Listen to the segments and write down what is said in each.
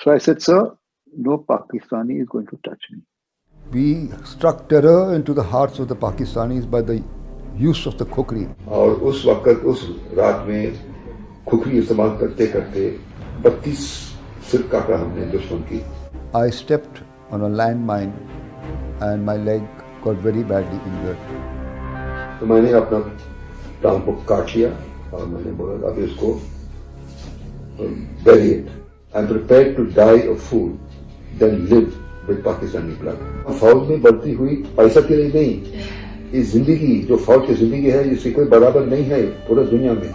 So I said, sir, no Pakistani is going to touch me. We struck terror into the hearts of the Pakistanis by the use of the khukri. और उस वक्त उस रात में खुखरी इस्तेमाल करते करते 32 सिरका का हमने दुश्मन की. I stepped on a landmine and my leg got very badly injured. तो मैंने अपना टांग को काट लिया और मैंने बोला अब इसको bury it. I'm prepared to die of food than live with Pakistani blood. फौज में बढ़ती हुई पैसा के लिए नहीं, ये जिंदगी जो फौज की जिंदगी है इसकी कोई बराबर नहीं है पूरी दुनिया में.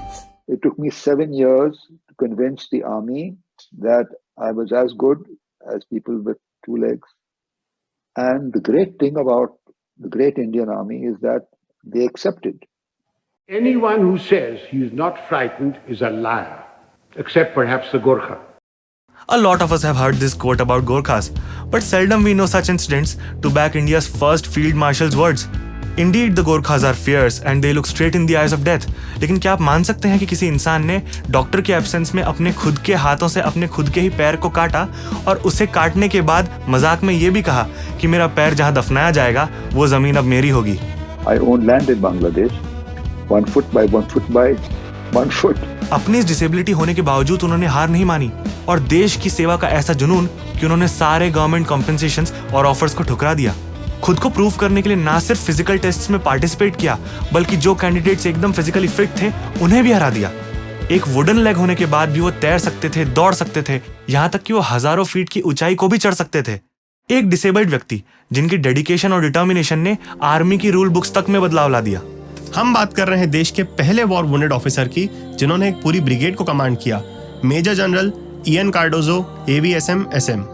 It took me 7 years to convince the army that I was as good as people with 2 legs. And the great thing about the great Indian Army is that they accepted. Anyone who says he is not frightened is a liar, except perhaps the Gorkha. A lot of us have heard this quote about Gorkhas, but seldom we know such incidents to back India's first Field Marshal's words. Indeed, the Gorkhas are fierce and they look straight in the eyes of death. लेकिन क्या आप मान सकते हैं कि किसी इंसान ने डॉक्टर के एब्सेंस में अपने खुद के हाथों से अपने खुद के ही पैर को काटा और उसे काटने के बाद मजाक में ये भी कहा कि मेरा पैर जहां दफनाया जाएगा वो जमीन अब मेरी होगी. I own land in Bangladesh, 1 foot by 1 foot by 1 foot. अपनी इस डिसेबिलिटी होने के बावजूद उन्होंने हार नहीं मानी और देश की सेवा का ऐसा जुनून कि उन्होंने सारे गवर्नमेंट कॉम्पेंसेशंस और ऑफर्स को ठुकरा दिया. खुद को प्रूव करने के लिए ना सिर्फ फिजिकल टेस्ट्स में पार्टिसिपेट किया बल्कि जो कैंडिडेट्स एकदम फिजिकली फिट थे उन्हें भी हरा दिया. एक वुडन लेग होने के बाद भी वो तैर सकते थे, दौड़ सकते थे, यहाँ तक कि वो हजारों फीट की ऊंचाई को भी चढ़ सकते थे. एक डिसेबल्ड व्यक्ति जिनकी डेडिकेशन और डिटर्मिनेशन ने आर्मी की रूल बुक्स तक में बदलाव ला दिया. हम बात कर रहे हैं देश के पहले वॉर वुंडेड ऑफिसर की जिन्होंने एक पूरी ब्रिगेड को कमांड किया. Major general Ian Cardozo, AVSM SM.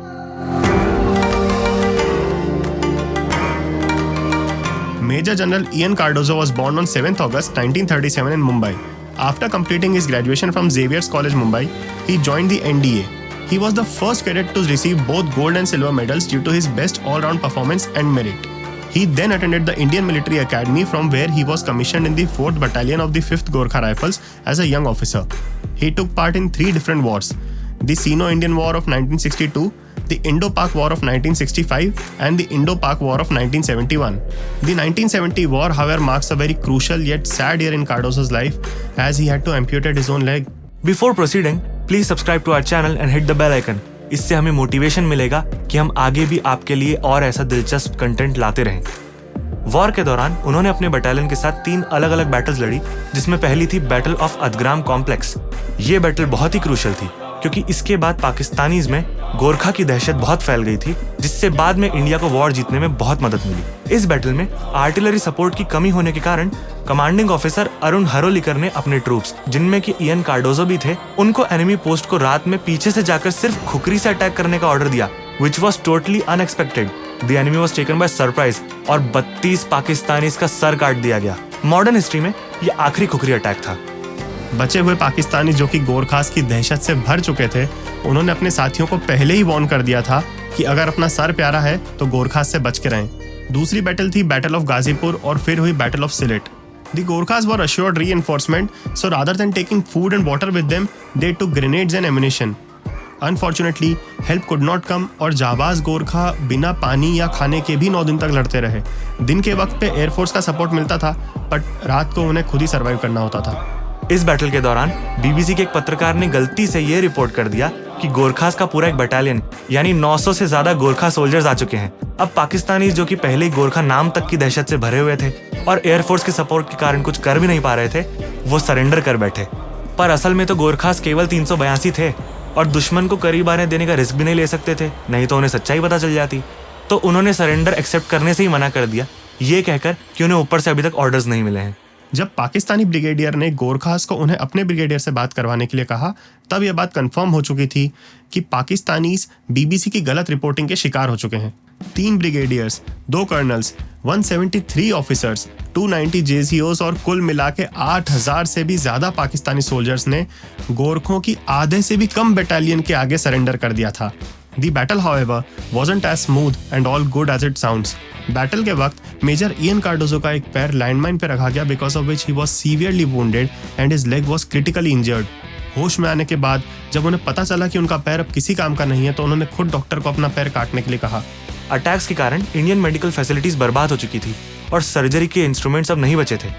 Major General Ian Cardozo was born on 7th August 1937 in Mumbai. After completing his graduation from Xavier's College, Mumbai, he joined the NDA. He was the first cadet to receive both gold and silver medals due to his best all-round performance and merit. He then attended the Indian Military Academy from where he was commissioned in the 4th Battalion of the 5th Gorkha Rifles as a young officer. He took part in 3 different wars: the Sino-Indian War of 1962, the Indo-Pak War of 1965 and the Indo-Pak War of 1971. The 1970 war, however, marks a very crucial yet sad year in Cardozo's life as he had to amputate his own leg. Before proceeding, please subscribe to our channel and hit the bell icon. इससे हमें motivation मिलेगा कि हम आगे भी आपके लिए और ऐसा दिलचस्प कंटेंट लाते रहें. वॉर के दौरान उन्होंने अपने बटालियन के साथ 3 अलग अलग बैटल्स लड़ी, जिसमें पहली थी बैटल ऑफ अदग्राम कॉम्प्लेक्स. ये बैटल बहुत ही क्रूशियल थी क्योंकि इसके बाद पाकिस्तानीज में गोरखा की दहशत बहुत फैल गई थी, जिससे बाद में इंडिया को वॉर जीतने में बहुत मदद मिली. इस बैटल में आर्टिलरी सपोर्ट की कमी होने के कारण कमांडिंग ऑफिसर अरुण हरोलीकर ने अपने ट्रूप्स, जिनमें कि इयन कार्डोजो भी थे, उनको एनिमी पोस्ट को रात में पीछे से जाकर सिर्फ खुकरी से अटैक करने का ऑर्डर दिया, which was totally unexpected. The enemy was taken by surprise और 32 पाकिस्तानीज का सर काट दिया गया. मॉडर्न हिस्ट्री में ये आखिरी खुकरी अटैक था. बचे हुए पाकिस्तानी जो कि गोरखास की दहशत से भर चुके थे, उन्होंने अपने साथियों को पहले ही वार्न कर दिया था कि अगर अपना सर प्यारा है तो गोरखास से बच के रहें. दूसरी बैटल थी बैटल ऑफ गाजीपुर और फिर हुई battle of Sylhet. The Gorkhas were assured reinforcement, so rather than taking food and water with them, they took grenades and ammunition. Unfortunately, help could not come और जाबाज गोरखा बिना पानी या खाने के भी 9 दिन तक लड़ते रहे. दिन के वक्त पे एयरफोर्स का सपोर्ट मिलता था, बट रात को उन्हें खुद ही सर्वाइव करना होता था. इस बैटल के दौरान बीबीसी के एक पत्रकार ने गलती से ये रिपोर्ट कर दिया कि गोरखास का पूरा एक बटालियन यानी 900 से ज्यादा गोरखा सोल्जर्स आ चुके हैं. अब पाकिस्तानी जो कि पहले ही गोरखा नाम तक की दहशत से भरे हुए थे और एयरफोर्स के सपोर्ट के कारण कुछ कर भी नहीं पा रहे थे, वो सरेंडर कर बैठे. पर असल में तो गोरखास केवल 382 थे और दुश्मन को करीब आने देने का रिस्क भी नहीं ले सकते थे, नहीं तो उन्हें सच्चाई पता चल जाती. तो उन्होंने सरेंडर एक्सेप्ट करने से ही मना कर दिया, ये कहकर कि उन्हें ऊपर से अभी तक ऑर्डर्स नहीं मिले हैं. जब पाकिस्तानी ब्रिगेडियर ने गोरखास को उन्हें अपने ब्रिगेडियर से बात करवाने के लिए कहा, तब यह बात कंफर्म हो चुकी थी कि पाकिस्तानीज बीबीसी की गलत रिपोर्टिंग के शिकार हो चुके हैं. 3 ब्रिगेडियर्स, 2 कर्नल्स, 173 ऑफिसर्स, 290 JCOs और कुल मिला के 8000 से भी ज्यादा पाकिस्तानी सोल्जर्स ने गोरखों की आधे से भी कम बटालियन के आगे सरेंडर कर दिया था. The battle, however, wasn't as smooth and all good as it sounds. Battle के वक्त मेजर इयन कार्डोजो का एक पैर लैंडमाइन पर रखा गया, because of which he was severely wounded and his leg was critically injured. होश में आने के बाद जब उन्हें पता चला कि उनका पैर अब किसी काम का नहीं है तो उन्होंने खुद डॉक्टर को अपना पैर काटने के लिए कहा। अटैक्स के कारण इंडियन मेडिकल फैसिलिटीज बर्बाद हो चुकी थी और सर्जरी के इंस्ट्रूमेंट्स अब नहीं बचे थे।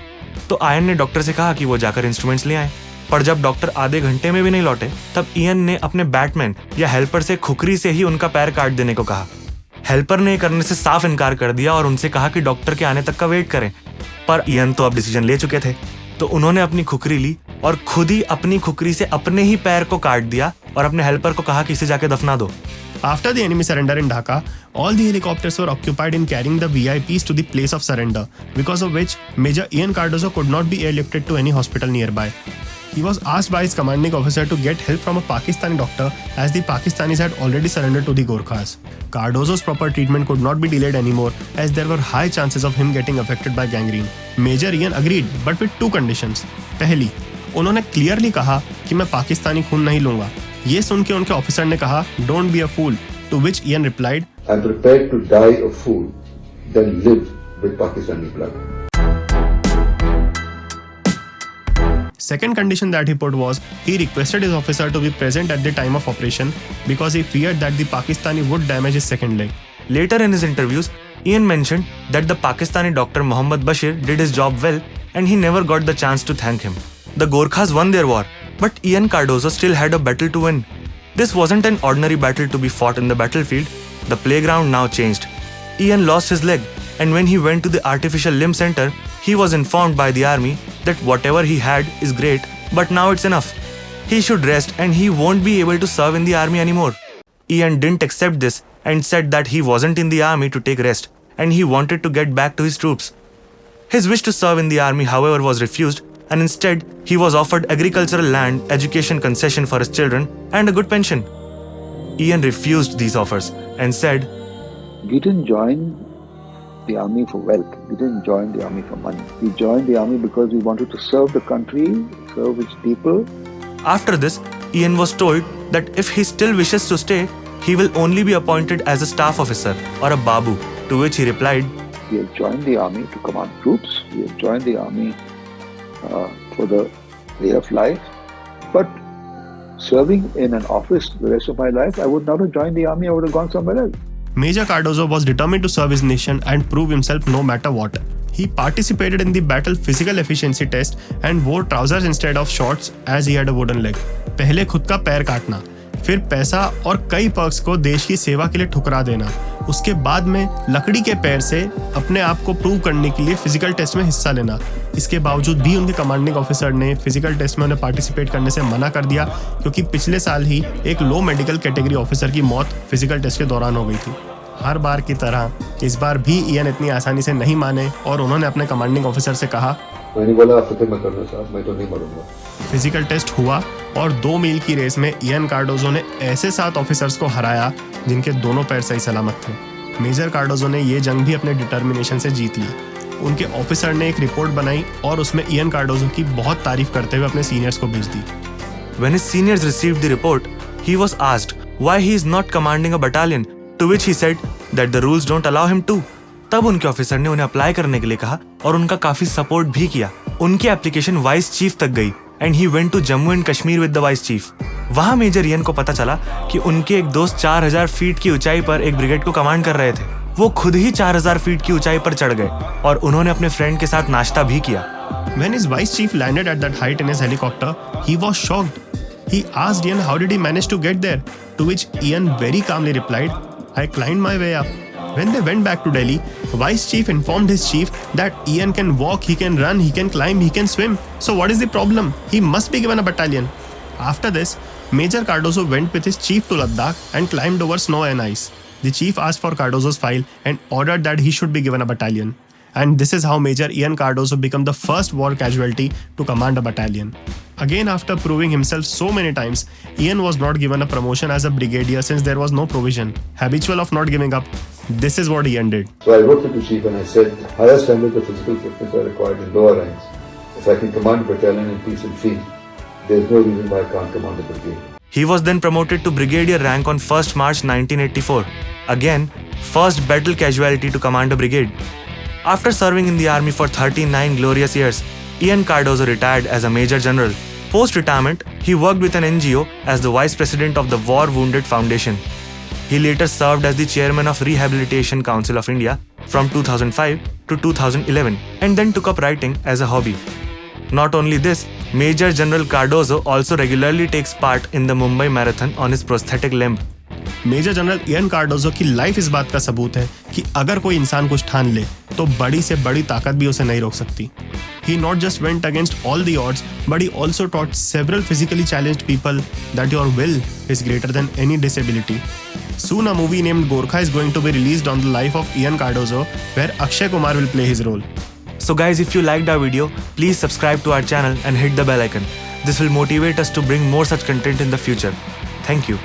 तो आयन ने डॉक्टर से कहा कि वो जाकर इंस्ट्रूमेंट्स ले आए, पर जब डॉक्टर आधे घंटे में भी नहीं लौटे तब इयन ने अपने बैटमैन या हेल्पर से खुकरी से ही उनका पैर काट देने को कहा। हेल्पर ने करने से साफ इनकार कर दिया और उनसे कहा कि डॉक्टर के आने तक का वेट करें, पर इयन तो अब डिसीजन ले चुके थे। तो उन्होंने अपनी खुकरी ली और खुद ही अपनी खुकरी से अपने ही पैर को काट दिया और अपने हेल्पर को कहा कि इसे जाके दफना दो। After the enemy surrender in Dhaka, all the helicopters were occupied in carrying the VIPs to the place of surrender, because of which Major Ian Cardozo could not be airlifted to any hospital nearby. He was asked by his commanding officer to get help from a Pakistani doctor as the Pakistanis had already surrendered to the Gorkhas. Cardozo's proper treatment could not be delayed anymore as there were high chances of him getting affected by gangrene. Major Ian agreed, but with two conditions. पहली, उन्होंने clearly कहा कि मैं पाकिस्तानी खून नहीं लूंगा। ये सुन के उनके ऑफिसर ने कहा, "Don't be a fool," to which Ian replied, I'm prepared to die a fool than live with Pakistani blood. Second condition that he put was he requested his officer to be present at the time of operation because he feared that the Pakistani would damage his second leg. Later in his interviews, Ian mentioned that the Pakistani doctor Mohammad Bashir did his job well and he never got the chance to thank him. The Gorkhas won their war, but Ian Cardozo still had a battle to win. This wasn't an ordinary battle to be fought in the battlefield. The playground now changed. Ian lost his leg, and when he went to the artificial limb center, he was informed by the army that whatever he had is great, but now it's enough. He should rest and he won't be able to serve in the army anymore. Ian didn't accept this and said that he wasn't in the army to take rest, and he wanted to get back to his troops. His wish to serve in the army, however, was refused, and instead he was offered agricultural land, education concession for his children, and a good pension. Ian refused these offers and said, We didn't join the army for wealth. We didn't join the army for money. We joined the army because we wanted to serve the country, serve its people. After this, Ian was told that if he still wishes to stay, he will only be appointed as a staff officer or a babu, to which he replied, We have joined the army to command troops. We have joined the army for the way of life. But serving in an office the rest of my life, I would not have joined the army. I would have gone somewhere else. Major Cardozo was determined to serve his nation and prove himself no matter what. He participated in the battle physical efficiency test and wore trousers instead of shorts as he had a wooden leg. पहले खुद का पैर काटना, फिर पैसा और कई perks को देश की सेवा के लिए ठुकरा देना, उसके बाद में लकड़ी के पैर से अपने आप को प्रूव करने के लिए फिजिकल टेस्ट में हिस्सा लेना। इसके बावजूद भी उनके कमांडिंग ऑफिसर ने फिजिकल टेस्ट में उन्हें पार्टिसिपेट करने से मना कर दिया क्योंकि पिछले साल ही एक लो मेडिकल कैटेगरी ऑफिसर की मौत फिजिकल टेस्ट के दौरान हो गई थी। हर बार की तरह इस बार भी इयन इतनी आसानी से नहीं माने और उन्होंने अपने कमांडिंग ऑफिसर से कहा, मैंने बोला आप फिक्र मत करना साहब, मैं तो नहीं मरूंगा। फिजिकल टेस्ट हुआ और 2 मील की रेस में इयन कार्डोजो ने ऐसे 7 ऑफिसर्स को हराया जिनके दोनों पैर सही सलामत थे। मेजर कार्डोजो ने ये जंग भी अपने डिटर्मिनेशन से जीत ली। उनके ऑफिसर ने एक रिपोर्ट बनाई और उसमें इयन कार्डोजो की बहुत तारीफ करते हुए अपने सीनियर्स को भेज दी। When his seniors received the report, he was asked why he is not commanding a battalion, to which he said that the rules don't allow him to. तब उनके ऑफिसर ने उन्हें अप्लाई करने के लिए कहा और उनका काफी सपोर्ट भी किया। उनकी एप्लीकेशन वाइस चीफ तक गई and he went to Jammu and Kashmir with the vice chief. वहां मेजर इयन को पता चला कि उनके एक दोस्त 4000 फीट की ऊंचाई पर एक ब्रिगेड को कमांड कर रहे थे। वो खुद ही 4000 फीट की ऊंचाई पर चढ़ गए और उन्होंने अपने फ्रेंड के साथ नाश्ता भी किया। When his vice chief landed at that height in his helicopter, he was shocked. He asked Ian how did he manage to get there, to which Ian very calmly replied, I climbed my way up. When they went back to Delhi, vice chief informed his chief that Ian can walk, he can run, he can climb, he can swim. So what is the problem? He must be given a battalion. After this, Major Cardozo went with his chief to Ladakh and climbed over snow and ice. The chief asked for Cardozo's file and ordered that he should be given a battalion. And this is how Major Ian Cardozo became the first war casualty to command a battalion. Again, after proving himself so many times, Ian was not given a promotion as a brigadier since there was no provision. Habitual of not giving up, this is what Ian did. So I wrote to the chief and I said, higher standards of physical fitness are required in lower ranks. If I can command a battalion in peace and field, there is no reason why I can't command a brigade. He was then promoted to brigadier rank on 1st March 1984. Again, first battle casualty to command a brigade. After serving in the army for 39 glorious years, Ian Cardozo retired as a major general, Post-retirement, he worked with an NGO as the vice president of the War Wounded Foundation. He later served as the chairman of Rehabilitation Council of India from 2005 to 2011 and then took up writing as a hobby. Not only this, Major General Cardozo also regularly takes part in the Mumbai Marathon on his prosthetic limb. Major general Ian Cardozo की life इस बात का सबूत है कि अगर कोई इंसान कुछ ठान ले तो बड़ी से बड़ी ताकत भी उसे नहीं रोक सकती. He not just went against all the odds, but he also taught several physically challenged people that your will is greater than any disability. Soon a movie named Gorkha is going to be released on the life of Ian Cardozo, where Akshay Kumar will play his role. So guys, if you liked our video, please subscribe to our channel and hit the bell icon. This will motivate us to bring more such content in the future. Thank you.